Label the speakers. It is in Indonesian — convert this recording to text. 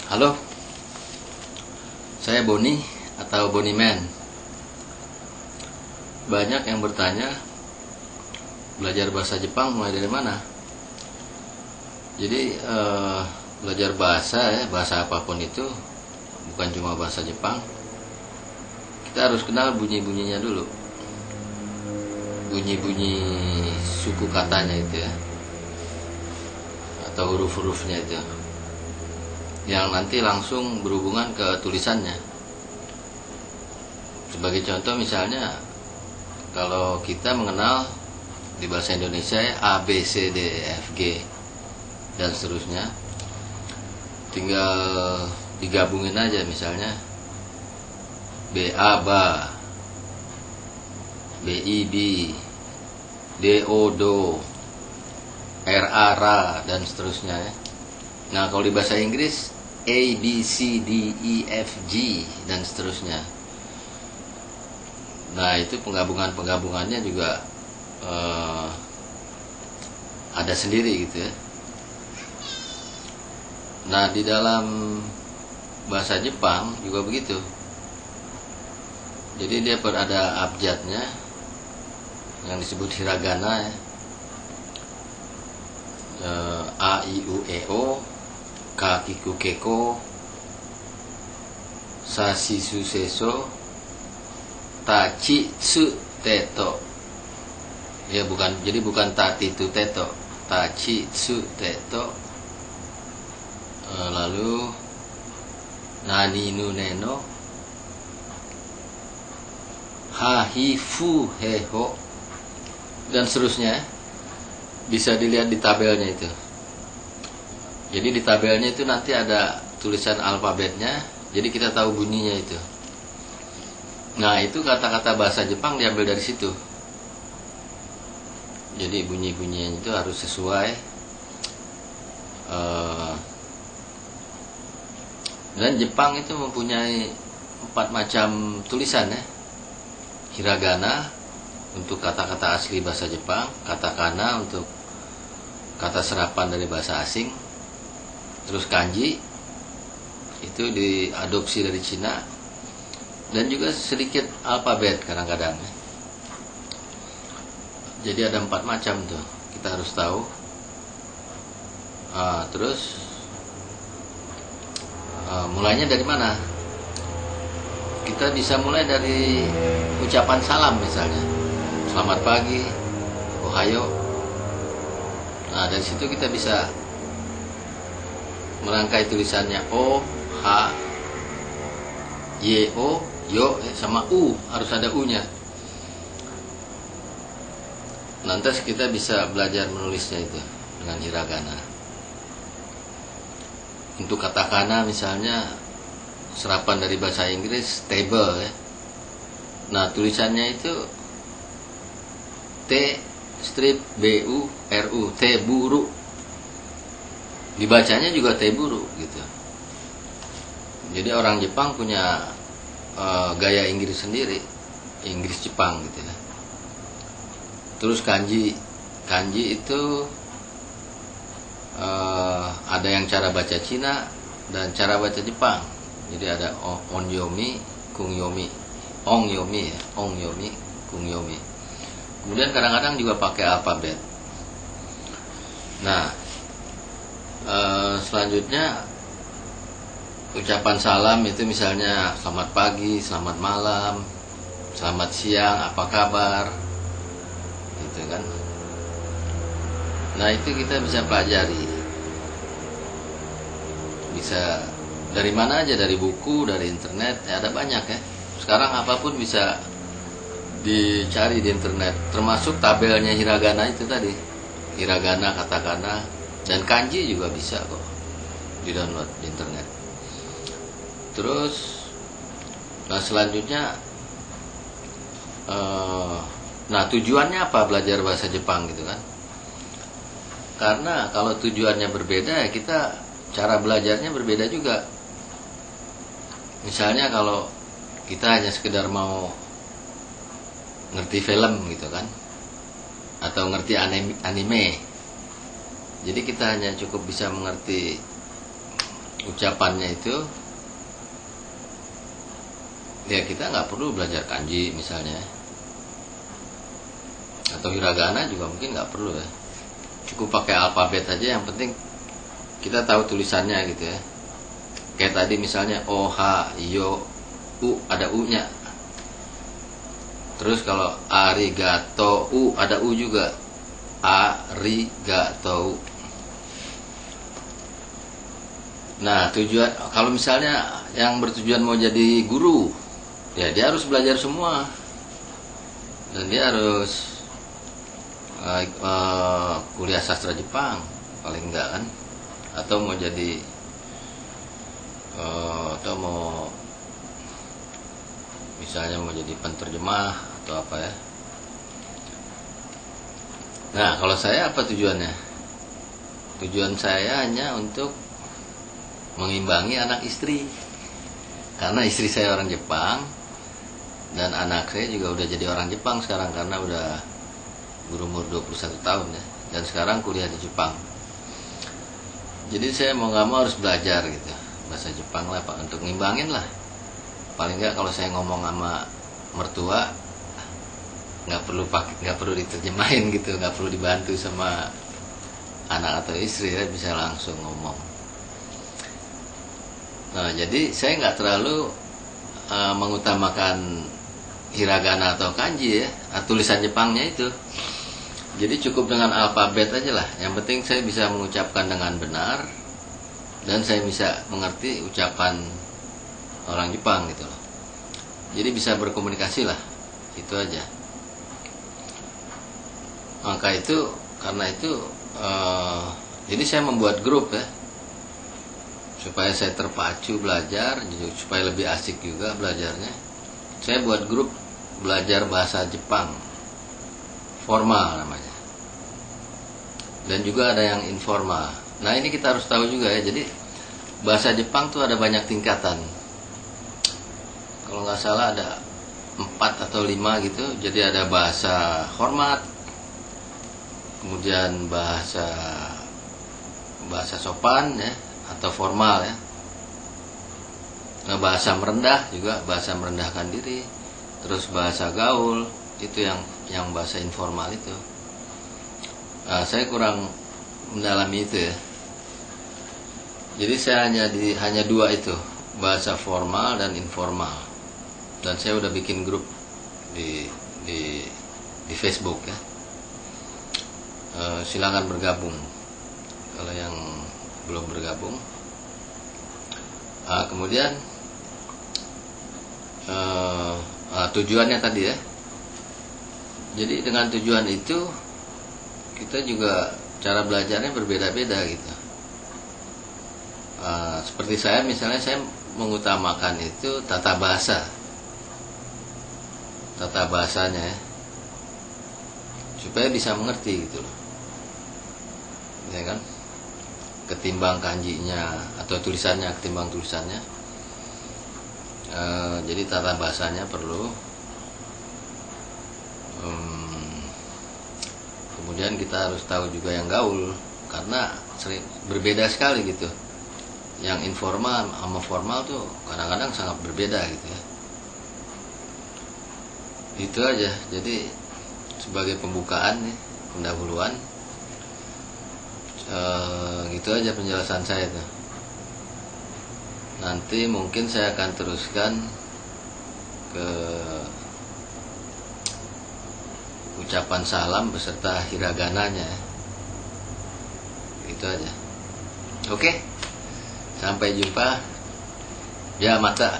Speaker 1: Halo, saya Boni atau Boniman. Banyak yang bertanya belajar bahasa Jepang mulai dari mana. Jadi belajar bahasa apapun itu bukan cuma bahasa Jepang. Kita harus kenal bunyi-bunyinya dulu. Bunyi-bunyi suku katanya itu ya, atau huruf-hurufnya itu, yang nanti langsung berhubungan ke tulisannya. Sebagai contoh misalnya, kalau kita mengenal di bahasa Indonesia ya, A, B, C, D, E, F, G dan seterusnya, tinggal digabungin aja. Misalnya B, A, ba, B, I, bi, D, O, do, R, A, ra, dan seterusnya ya. Nah, kalau di bahasa Inggris A, B, C, D, E, F, G dan seterusnya. Nah, itu penggabungannya juga ada sendiri gitu ya. Nah, di dalam bahasa Jepang juga begitu. Jadi dia ada abjadnya yang disebut hiragana ya. A, I, U, E, O, Ka, Kiku, Keko, Sa, Si, Su, Seso, Ta, Chi, Tsu, Teto. Ya jadi bukan Ta, Ti, Tu, Teto. Ta, Chi, Tsu, Teto. Lalu Nani, Nu, Neno, Ha, Hi, Fu, He, Ho, dan seterusnya. Bisa dilihat di tabelnya itu. Jadi di tabelnya itu nanti ada tulisan alfabetnya, jadi kita tahu bunyinya itu. Nah, itu kata-kata bahasa Jepang diambil dari situ. Jadi bunyi-bunyinya itu harus sesuai. Dan Jepang itu mempunyai 4 macam tulisan ya. Hiragana untuk kata-kata asli bahasa Jepang, katakana untuk kata serapan dari bahasa asing, terus kanji itu diadopsi dari Cina, dan juga sedikit alfabet kadang-kadang. Jadi ada 4 macam tuh, kita harus tahu. Terus mulainya dari mana? Kita bisa mulai dari ucapan salam misalnya. Selamat pagi, ohayo. Nah, dari situ kita bisa merangkai tulisannya O, H, Y, O, Yo, sama U. Harus ada U-nya. Nanti kita bisa belajar menulisnya itu dengan hiragana. Untuk katakana misalnya serapan dari bahasa Inggris table ya. Nah, tulisannya itu T strip B U R U, T buru. Dibacanya juga T buru gitu. Jadi orang Jepang punya gaya Inggris sendiri, Inggris Jepang gitu ya. Terus kanji itu ada yang cara baca Cina dan cara baca Jepang. Jadi ada onyomi, kungyomi, ongyomi ya, ongyomi, kungyomi. Kemudian kadang-kadang juga pakai alfabet. Nah, selanjutnya ucapan salam itu misalnya selamat pagi, selamat malam, selamat siang, apa kabar, gitu kan. Nah, itu kita bisa pelajari. Bisa dari mana aja, dari buku, dari internet, ya ada banyak ya. Sekarang apapun bisa dicari di internet, termasuk tabelnya hiragana itu tadi. Hiragana, katakana, dan kanji juga bisa kok di-download di internet. Terus nah selanjutnya tujuannya apa belajar bahasa Jepang gitu kan? Karena kalau tujuannya berbeda ya kita cara belajarnya berbeda juga. Misalnya kalau kita hanya sekedar mau ngerti film gitu kan, atau ngerti anime, jadi kita hanya cukup bisa mengerti ucapannya itu ya kita nggak perlu belajar kanji misalnya, atau hiragana juga mungkin nggak perlu ya, cukup pakai alfabet aja, yang penting kita tahu tulisannya gitu ya. Kayak tadi misalnya O, H, Yo, U, ada U nya. Terus kalau arigato, U, ada U juga, arigato. Nah tujuan, kalau misalnya yang bertujuan mau jadi guru, ya dia harus belajar semua, dan dia harus kuliah sastra Jepang paling enggak kan, atau mau jadi atau mau misalnya mau jadi penterjemah atau apa ya. Nah kalau saya apa tujuannya? Tujuan saya hanya untuk mengimbangi anak istri, karena istri saya orang Jepang dan anak saya juga udah jadi orang Jepang sekarang, karena udah berumur 21 tahun ya, dan sekarang kuliah di Jepang. Jadi saya mau nggak mau harus belajar gitu bahasa Jepang lah Pak, untuk ngimbangin lah. Paling nggak kalau saya ngomong sama mertua nggak perlu diterjemahin gitu, nggak perlu dibantu sama anak atau istri ya, bisa langsung ngomong. Nah, jadi saya nggak terlalu mengutamakan hiragana atau kanji ya, tulisan Jepangnya itu. Jadi cukup dengan alfabet aja lah. Yang penting saya bisa mengucapkan dengan benar dan saya bisa mengerti ucapan orang Jepang gitu loh. Jadi bisa berkomunikasi lah, itu aja. Maka itu, karena itu, jadi saya membuat grup ya, supaya saya terpacu belajar, supaya lebih asik juga belajarnya. Saya buat grup belajar bahasa Jepang formal namanya, dan juga ada yang informal. Nah ini kita harus tahu juga ya, jadi bahasa Jepang tuh ada banyak tingkatan. Kalau nggak salah ada 4 atau 5 gitu. Jadi ada bahasa hormat, kemudian bahasa sopan ya, atau formal ya. Nah bahasa merendah juga, bahasa merendahkan diri. Terus bahasa gaul, itu yang bahasa informal itu. Saya kurang mendalami itu ya. Jadi saya hanya 2 itu, bahasa formal dan informal. Dan saya udah bikin grup di Facebook ya. Silakan bergabung kalau yang belum bergabung. Kemudian tujuannya tadi ya. Jadi dengan tujuan itu kita juga cara belajarnya berbeda-beda gitu. Seperti saya misalnya, saya mengutamakan itu tata bahasanya ya, supaya bisa mengerti gitu loh, ya kan, ketimbang kanjinya atau tulisannya ketimbang tulisannya. Jadi tata bahasanya perlu. Kemudian kita harus tahu juga yang gaul, karena berbeda sekali gitu. Yang informal sama formal tuh kadang-kadang sangat berbeda gitu ya. Itu aja. Jadi sebagai pembukaan nih, pendahuluan, gitu aja penjelasan saya tuh. Nanti mungkin saya akan teruskan ke ucapan salam beserta hiragananya. Itu aja. Oke. Sampai jumpa. Ya mata.